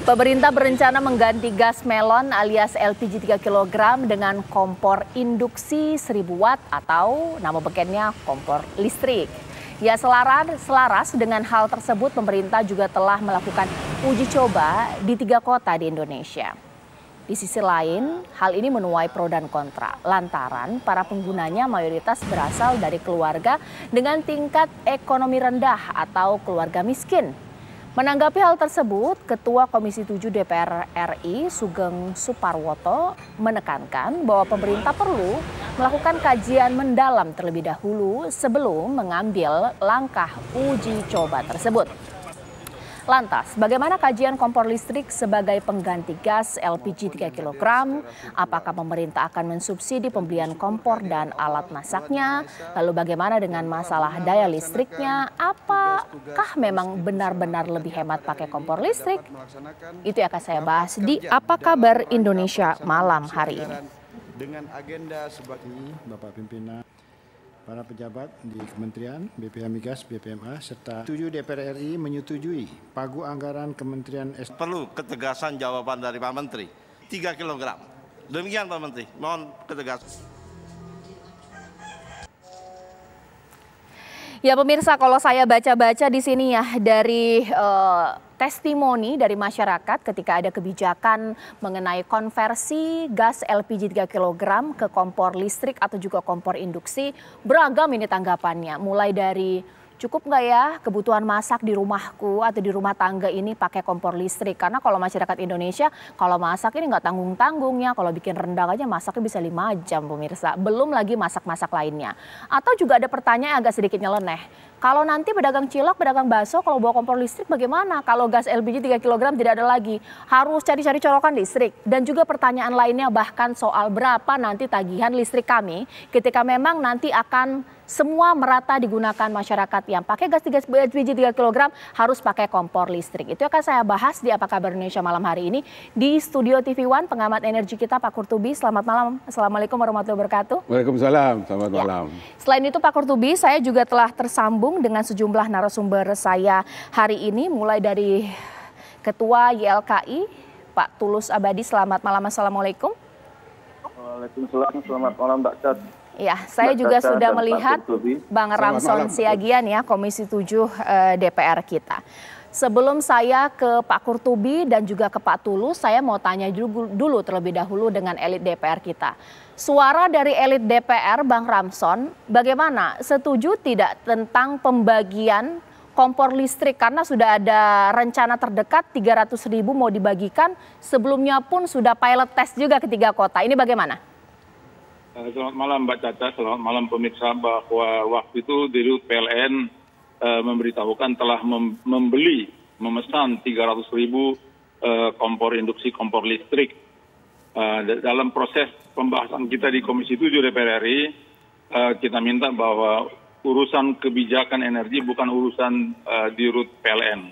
Pemerintah berencana mengganti gas melon alias LPG 3 kg dengan kompor induksi 1000 watt atau nama bekennya kompor listrik. Ya, selaras dengan hal tersebut, pemerintah juga telah melakukan uji coba di 3 kota di Indonesia. Di sisi lain, hal ini menuai pro dan kontra lantaran para penggunanya mayoritas berasal dari keluarga dengan tingkat ekonomi rendah atau keluarga miskin. Menanggapi hal tersebut, Ketua Komisi 7 DPR RI Sugeng Suparwoto menekankan bahwa pemerintah perlu melakukan kajian mendalam terlebih dahulu sebelum mengambil langkah uji coba tersebut. Lantas, bagaimana kajian kompor listrik sebagai pengganti gas LPG 3 kg? Apakah pemerintah akan mensubsidi pembelian kompor dan alat masaknya? Lalu bagaimana dengan masalah daya listriknya? Apakah memang benar-benar lebih hemat pakai kompor listrik? Itu yang akan saya bahas di Apa Kabar Indonesia malam hari ini. Dengan agenda sebagai Bapak Pimpinan, para pejabat di Kementerian, BPH Migas, BPMA, serta 7 DPR RI menyetujui pagu anggaran Kementerian Perlu ketegasan jawaban dari Pak Menteri, 3 kg. Demikian Pak Menteri, mohon ketegasan. Ya pemirsa, kalau saya baca-baca di sini ya dari testimoni dari masyarakat ketika ada kebijakan mengenai konversi gas LPG 3 kg ke kompor listrik atau juga kompor induksi, beragam ini tanggapannya. Mulai dari cukup nggak ya kebutuhan masak di rumahku atau di rumah tangga ini pakai kompor listrik. Karena kalau masyarakat Indonesia kalau masak ini nggak tanggung-tanggungnya. Kalau bikin rendang aja masaknya bisa 5 jam pemirsa. Belum lagi masak-masak lainnya. Atau juga ada pertanyaan agak sedikit nyeleneh. Kalau nanti pedagang cilok, pedagang bakso kalau bawa kompor listrik bagaimana? Kalau gas LPG 3 kg tidak ada lagi. Harus cari-cari colokan listrik. Dan juga pertanyaan lainnya bahkan soal berapa nanti tagihan listrik kami ketika memang nanti akan semua merata digunakan masyarakat yang pakai gas LPG 3 kg harus pakai kompor listrik. Itu akan saya bahas di Apa Kabar Indonesia malam hari ini di Studio TV One, pengamat energi kita Pak Kurtubi. Selamat malam. Assalamualaikum warahmatullahi wabarakatuh. Waalaikumsalam. Selamat malam. Selain itu Pak Kurtubi, saya juga telah tersambung dengan sejumlah narasumber saya hari ini, mulai dari Ketua YLKI Pak Tulus Abadi. Selamat malam. Assalamualaikum. Waalaikumsalam. Selamat malam Mbak Cat. Ya, saya juga sudah melihat Bang Ramson Siagian ya, Komisi 7 DPR kita. Sebelum saya ke Pak Kurtubi dan juga ke Pak Tulus, saya mau tanya dulu terlebih dahulu dengan elit DPR kita. Suara dari elit DPR, Bang Ramson, bagaimana? Setuju tidak tentang pembagian kompor listrik? Karena sudah ada rencana terdekat 300.000 mau dibagikan, sebelumnya pun sudah pilot test juga ke 3 kota. Ini bagaimana? Selamat malam Mbak Caca, selamat malam pemirsa, bahwa waktu itu Dirut PLN memberitahukan telah memesan 300.000 kompor induksi, kompor listrik. Dalam proses pembahasan kita di Komisi 7 DPR RI, kita minta bahwa urusan kebijakan energi bukan urusan Dirut PLN.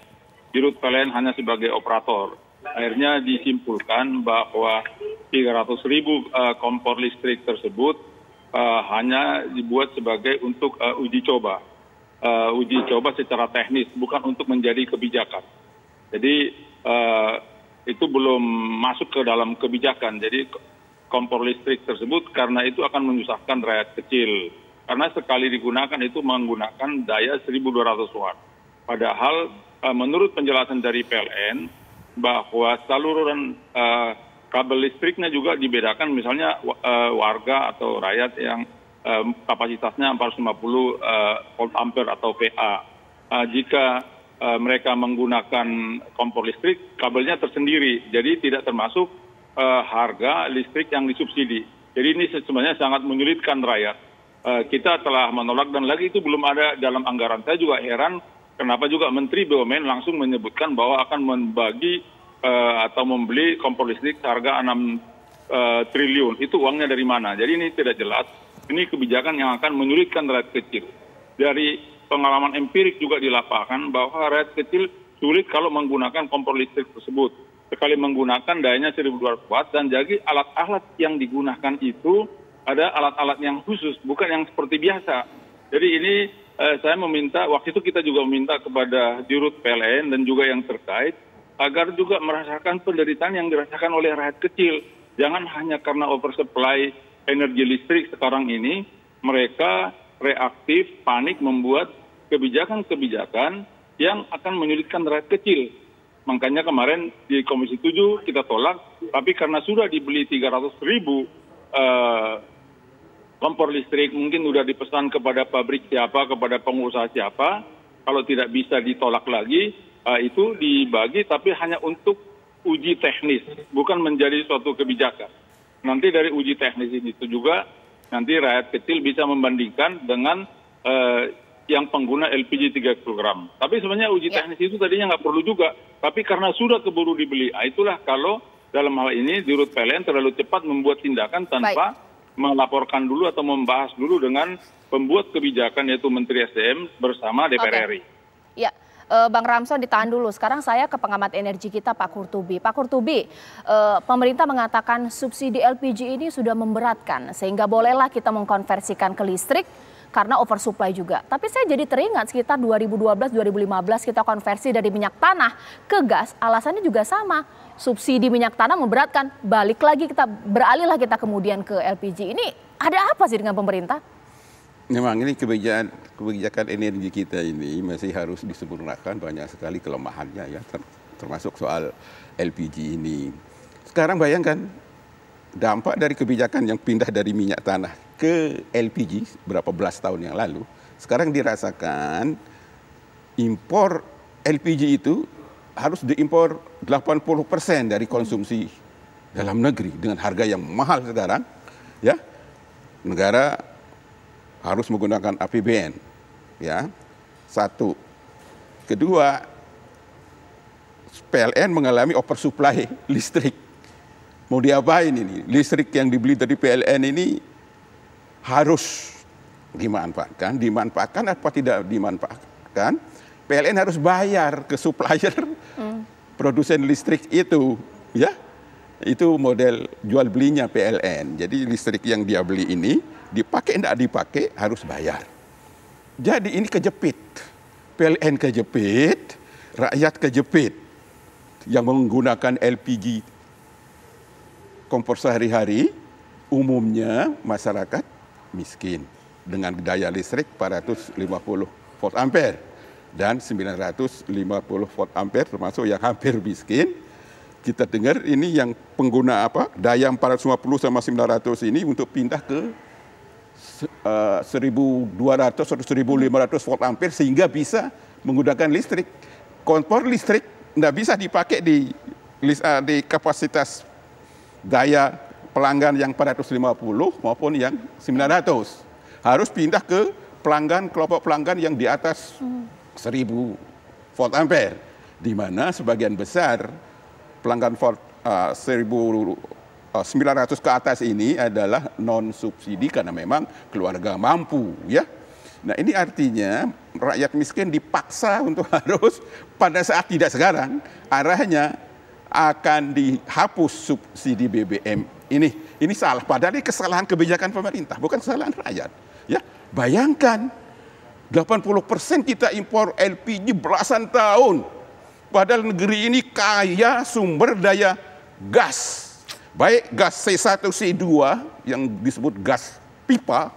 Dirut PLN hanya sebagai operator. Akhirnya disimpulkan bahwa 300.000 kompor listrik tersebut hanya dibuat sebagai untuk uji coba. Uji coba secara teknis, bukan untuk menjadi kebijakan. Jadi itu belum masuk ke dalam kebijakan. Jadi kompor listrik tersebut karena itu akan menyusahkan rakyat kecil. Karena sekali digunakan itu menggunakan daya 1.200 watt. Padahal menurut penjelasan dari PLN, bahwa saluran kabel listriknya juga dibedakan, misalnya warga atau rakyat yang kapasitasnya 450 volt ampere atau VA. Jika mereka menggunakan kompor listrik, kabelnya tersendiri, jadi tidak termasuk harga listrik yang disubsidi. Jadi ini sebenarnya sangat menyulitkan rakyat. Kita telah menolak dan lagi itu belum ada dalam anggaran. Saya juga heran kenapa juga Menteri BUMN langsung menyebutkan bahwa akan membagi atau membeli kompor listrik seharga 6 triliun. Itu uangnya dari mana? Jadi ini tidak jelas. Ini kebijakan yang akan menyulitkan rakyat kecil. Dari pengalaman empirik juga di lapangan bahwa rakyat kecil sulit kalau menggunakan kompor listrik tersebut. Sekali menggunakan dayanya 1.200 watt dan jadi alat-alat yang digunakan itu ada alat-alat yang khusus, bukan yang seperti biasa. Jadi ini saya meminta, waktu itu kita juga meminta kepada Dirut PLN dan juga yang terkait agar juga merasakan penderitaan yang dirasakan oleh rakyat kecil. Jangan hanya karena oversupply energi listrik sekarang ini, mereka reaktif, panik membuat kebijakan-kebijakan yang akan menyulitkan rakyat kecil. Makanya kemarin di Komisi 7 kita tolak, tapi karena sudah dibeli 300.000 kompor listrik, mungkin sudah dipesan kepada pabrik siapa, kepada pengusaha siapa, kalau tidak bisa ditolak lagi, itu dibagi tapi hanya untuk uji teknis, bukan menjadi suatu kebijakan. Nanti dari uji teknis itu juga, nanti rakyat kecil bisa membandingkan dengan yang pengguna LPG 3 kg. Tapi sebenarnya uji teknis itu tadinya nggak perlu juga, tapi karena sudah keburu dibeli, itulah kalau dalam hal ini Dirut PLN terlalu cepat membuat tindakan tanpa melaporkan dulu atau membahas dulu dengan pembuat kebijakan yaitu Menteri SDM bersama DPR RI. Ya, Bang Ramson ditahan dulu. Sekarang saya ke pengamat energi kita Pak Kurtubi. Pak Kurtubi, pemerintah mengatakan subsidi LPG ini sudah memberatkan sehingga bolehlah kita mengkonversikan ke listrik karena oversupply juga. Tapi saya jadi teringat sekitar 2012-2015 kita konversi dari minyak tanah ke gas, alasannya juga sama. Subsidi minyak tanah memberatkan, balik lagi kita, beralihlah kita kemudian ke LPG. Ini ada apa sih dengan pemerintah? Memang ini kebijakan energi kita ini masih harus disempurnakan, banyak sekali kelemahannya ya, termasuk soal LPG ini. Sekarang bayangkan dampak dari kebijakan yang pindah dari minyak tanah ke LPG berapa belas tahun yang lalu, sekarang dirasakan impor LPG itu harus diimpor 80% dari konsumsi dalam negeri dengan harga yang mahal sekarang, ya. Negara harus menggunakan APBN, ya. Satu. Kedua, PLN mengalami oversupply listrik. Mau diapain ini? Listrik yang dibeli dari PLN ini harus dimanfaatkan apa tidak dimanfaatkan, PLN harus bayar ke supplier produsen listrik itu, ya. Itu model jual belinya PLN. Jadi listrik yang dia beli ini dipakai tidak dipakai harus bayar. Jadi ini kejepit. PLN kejepit, rakyat kejepit. Yang menggunakan LPG kompor sehari-hari umumnya masyarakat miskin dengan daya listrik 450 volt ampere dan 950 volt ampere termasuk yang hampir miskin. Kita dengar ini yang pengguna daya 450 sama 900 ini untuk pindah ke 1200 atau 1500 volt ampere sehingga bisa menggunakan listrik. Kompor listrik tidak bisa dipakai di kapasitas daya pelanggan yang 450 maupun yang 900. Harus pindah ke kelompok pelanggan yang di atas 1000 volt ampere, di mana sebagian besar pelanggan 1900 ke atas ini adalah non subsidi karena memang keluarga mampu, ya. Nah, ini artinya rakyat miskin dipaksa untuk harus pada saat tidak sekarang arahnya akan dihapus subsidi BBM ini. Ini salah, padahal ini kesalahan kebijakan pemerintah, bukan kesalahan rakyat. Ya, bayangkan 80% kita impor LPG belasan tahun. Padahal negeri ini kaya sumber daya gas. Baik gas C1, C2 yang disebut gas pipa,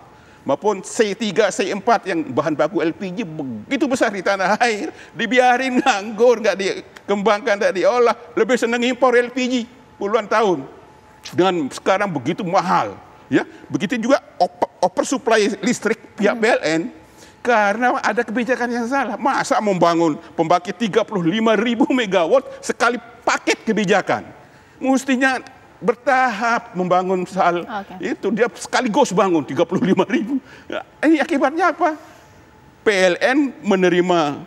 maupun C3, C4 yang bahan baku LPG begitu besar di tanah air. Dibiarin nganggur, nggak dikembangkan, nggak diolah. Lebih senang impor LPG puluhan tahun. Dengan sekarang begitu mahal. Ya, begitu juga oversupply listrik pihak PLN. Karena ada kebijakan yang salah. Masa membangun pembangkit 35.000 megawatt sekali paket kebijakan. Mestinya bertahap membangun itu. Dia sekaligus bangun 35.000. Nah, ini akibatnya apa? PLN menerima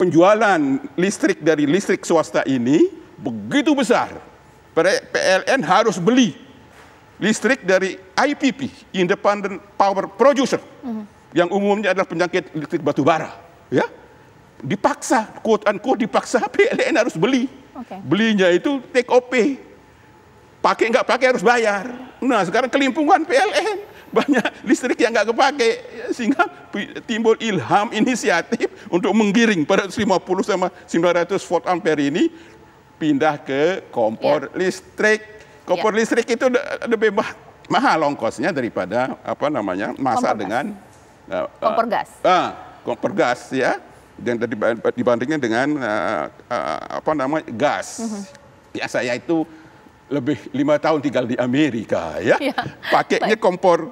penjualan listrik dari listrik swasta ini begitu besar. PLN harus beli listrik dari IPP, Independent Power Producer, yang umumnya adalah penjangkit listrik batu bara, ya. Dipaksa, quote unquote dipaksa PLN harus beli. Belinya itu take or pay. Pakai nggak pakai harus bayar. Nah, sekarang kelimpungan PLN. banyak listrik yang nggak kepake, sehingga timbul ilham inisiatif untuk menggiring pada 50 sama 900 volt ampere ini pindah ke kompor listrik. Kompor listrik itu lebih mahal ongkosnya daripada masa dengan kompor gas. Kompor gas ya, dan dibandingkan dengan gas. Ya, saya itu lebih 5 tahun tinggal di Amerika ya, pakainya kompor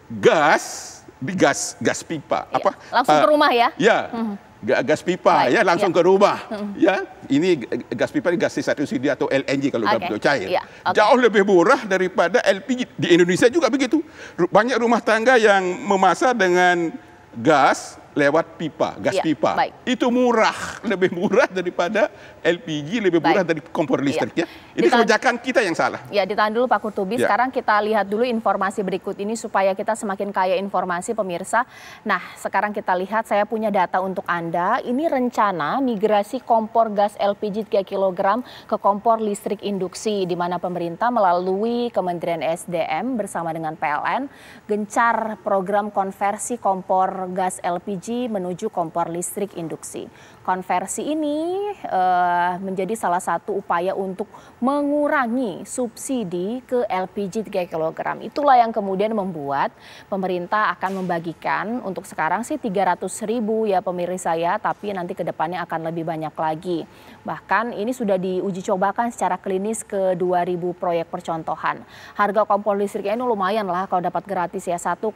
gas di gas pipa, langsung ke rumah ya? Ya, gas pipa ya, langsung ke rumah ya. Ini gas pipa, ini gas subsidi atau LNG kalau udah cair. Jauh lebih murah daripada LPG. Di Indonesia juga begitu. Banyak rumah tangga yang memasak dengan gas lewat pipa, gas pipa. Itu murah, lebih murah daripada LPG, lebih murah dari kompor listrik ya. Ini kebijakan kita yang salah. Ya, ditahan dulu Pak Kutubi. Sekarang kita lihat dulu informasi berikut ini supaya kita semakin kaya informasi pemirsa. Nah, sekarang kita lihat, saya punya data untuk Anda. Ini rencana migrasi kompor gas LPG 3 kg ke kompor listrik induksi, di mana pemerintah melalui Kementerian SDM bersama dengan PLN gencar program konversi kompor gas LPG menuju kompor listrik induksi. Konversi ini menjadi salah satu upaya untuk mengurangi subsidi ke LPG 3 kg. Itulah yang kemudian membuat pemerintah akan membagikan, untuk sekarang sih 300.000 ya pemirsa ya, tapi nanti ke depannya akan lebih banyak lagi. Bahkan ini sudah diuji cobakan secara klinis ke 2.000 proyek percontohan. Harga kompor listriknya ini lumayan lah kalau dapat gratis ya, 1,8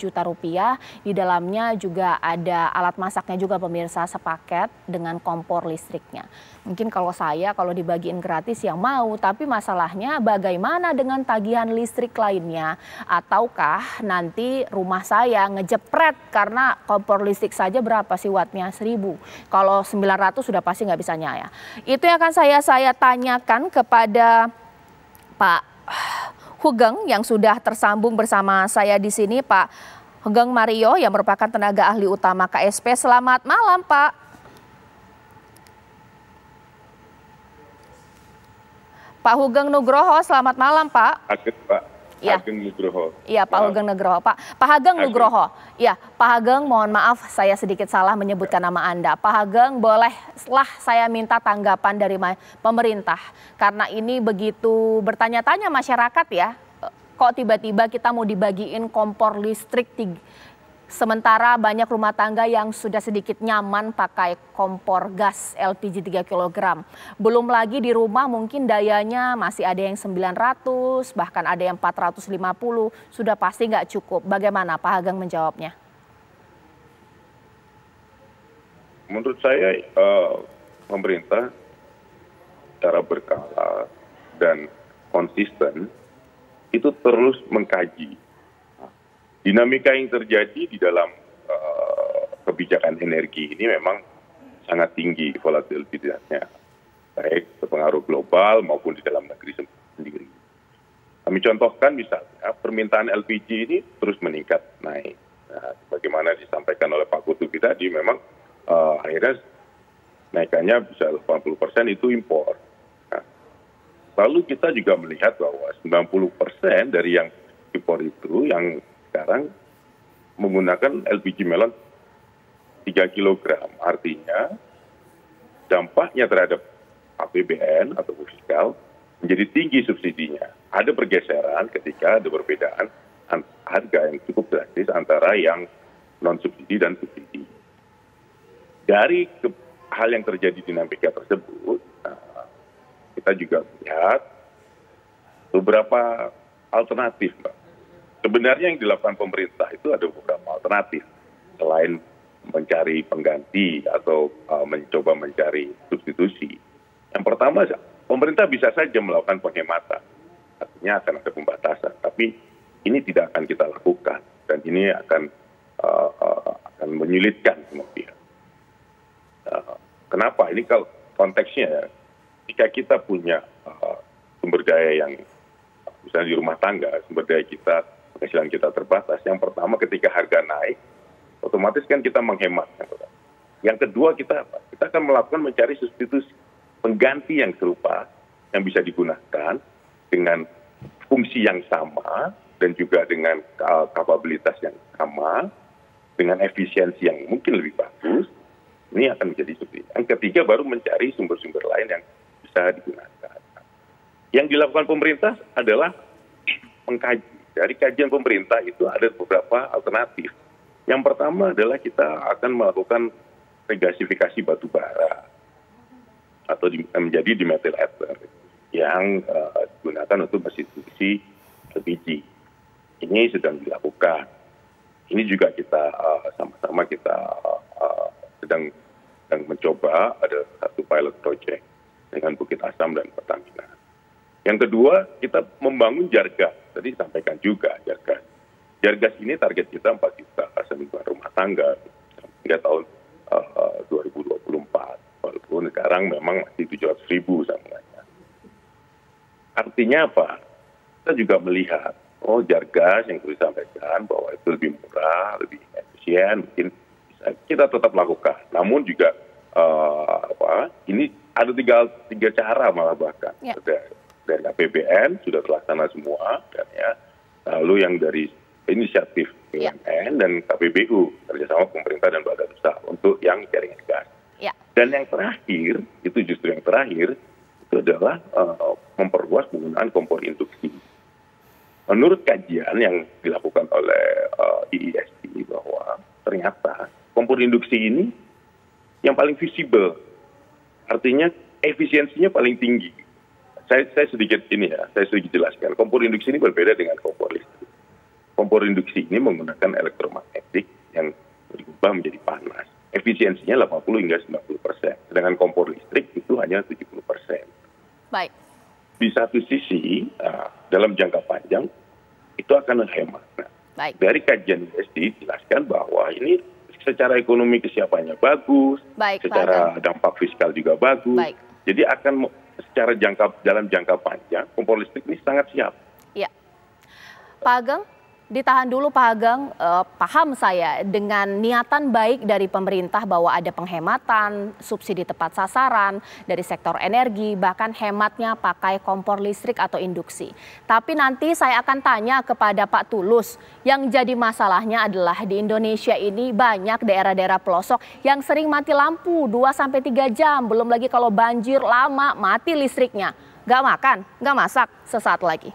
juta rupiah. Di dalamnya juga ada alat masaknya juga pemirsa, sepaket dengan kompor listriknya. Mungkin kalau dibagiin gratis yang mau, tapi masalahnya bagaimana dengan tagihan listrik lainnya? Ataukah nanti rumah saya ngejepret karena kompor listrik saja berapa sih wattnya? 1.000. Kalau 900 sudah pasti nggak bisa nyala. Itu yang akan saya tanyakan kepada Pak Hugeng yang sudah tersambung bersama saya di sini, Pak Hugeng Mario yang merupakan tenaga ahli utama KSP. Selamat malam, Pak. Pak Hugeng Nugroho, selamat malam, Pak. Pak. Hageng Nugroho. Iya, Pak Hugeng Nugroho. Pak Hageng Nugroho. Iya, Pak Hageng, mohon maaf saya sedikit salah menyebutkan nama Anda. Pak Hageng, bolehlah saya minta tanggapan dari pemerintah. Karena ini begitu bertanya-tanya masyarakat ya. Kok tiba-tiba kita mau dibagiin kompor listrik, sementara banyak rumah tangga yang sudah sedikit nyaman pakai kompor gas LPG 3 kg. Belum lagi di rumah mungkin dayanya masih ada yang 900, bahkan ada yang 450, sudah pasti nggak cukup. Bagaimana Pak Hageng menjawabnya? Menurut saya pemerintah secara berkala dan konsisten itu terus mengkaji dinamika yang terjadi di dalam kebijakan energi ini. Memang sangat tinggi volatilitasnya, baik berpengaruh global maupun di dalam negeri sendiri. Kami contohkan misalnya permintaan LPG ini terus meningkat naik. Nah, bagaimana disampaikan oleh Pak Kutubi tadi, memang akhirnya naikannya bisa 80% itu impor. Nah, lalu kita juga melihat bahwa 90% dari yang impor itu yang sekarang menggunakan LPG melon 3 kg. Artinya dampaknya terhadap APBN atau fiskal menjadi tinggi subsidinya. Ada pergeseran ketika ada perbedaan harga yang cukup drastis antara yang non-subsidi dan subsidi. Dari hal yang terjadi dinamika tersebut, kita juga melihat beberapa alternatif, Mbak. Sebenarnya yang dilakukan pemerintah itu ada beberapa alternatif. Selain mencari pengganti atau mencoba mencari substitusi. Yang pertama, pemerintah bisa saja melakukan penghematan. Artinya akan ada pembatasan. Tapi ini tidak akan kita lakukan. Dan ini akan menyulitkan semua pihak. Kenapa? Ini kalau konteksnya, jika kita punya sumber daya yang misalnya di rumah tangga, sumber daya kita, penghasilan kita terbatas. Yang pertama, ketika harga naik, otomatis kan kita menghemat. Yang kedua, kita akan melakukan mencari substitusi, pengganti yang serupa, yang bisa digunakan dengan fungsi yang sama, dan juga dengan kapabilitas yang sama, dengan efisiensi yang mungkin lebih bagus, ini akan menjadi seperti ini. Yang ketiga baru mencari sumber-sumber lain yang bisa digunakan. Yang dilakukan pemerintah adalah mengkaji. Dari kajian pemerintah itu ada beberapa alternatif. Yang pertama adalah kita akan melakukan regasifikasi batu bara atau menjadi dimethyl ether yang digunakan untuk substitusi LPG. Ini sedang dilakukan. Ini juga kita sama-sama kita sedang mencoba, ada satu pilot project dengan Bukit Asam dan Pertamina. Yang kedua, kita membangun Jargas. Tadi disampaikan juga Jargas. Jargas ini target kita 4 juta sentuhan rumah tangga hingga tahun 2024. Walaupun sekarang memang masih 700.000 sambungannya. Artinya apa? Kita juga melihat, Jargas yang sudah disampaikan bahwa itu lebih murah, lebih efisien, mungkin bisa kita tetap lakukan. Namun juga ini ada tiga cara malah bahkan. Ya. Dari APBN sudah terlaksana semua, dan lalu yang dari inisiatif BUMN dan KPBU kerjasama pemerintah dan badan usaha untuk yang jaringan gas. Ya. Dan yang terakhir, itu justru yang terakhir, itu adalah memperluas penggunaan kompor induksi. Menurut kajian yang dilakukan oleh IISP bahwa ternyata kompor induksi ini yang paling visible, artinya efisiensinya paling tinggi. Saya sedikit jelaskan. Kompor induksi ini berbeda dengan kompor listrik. Kompor induksi ini menggunakan elektromagnetik yang berubah menjadi panas. Efisiensinya 80 hingga 90%. Sedangkan kompor listrik itu hanya 70%. Baik. Di satu sisi, dalam jangka panjang, itu akan menghemat. Baik. Dari kajian ISD dijelaskan bahwa ini secara ekonomi kesiapannya bagus, baik, secara dampak fiskal juga bagus. Baik. Jadi akan secara dalam jangka panjang, kompor listrik ini sangat siap. Iya. Pak Ageng, ditahan dulu Pak Ageng, paham saya dengan niatan baik dari pemerintah bahwa ada penghematan, subsidi tepat sasaran dari sektor energi, bahkan hematnya pakai kompor listrik atau induksi. Tapi nanti saya akan tanya kepada Pak Tulus, yang jadi masalahnya adalah di Indonesia ini banyak daerah-daerah pelosok yang sering mati lampu 2-3 jam, belum lagi kalau banjir lama mati listriknya. Nggak makan, nggak masak, sesaat lagi.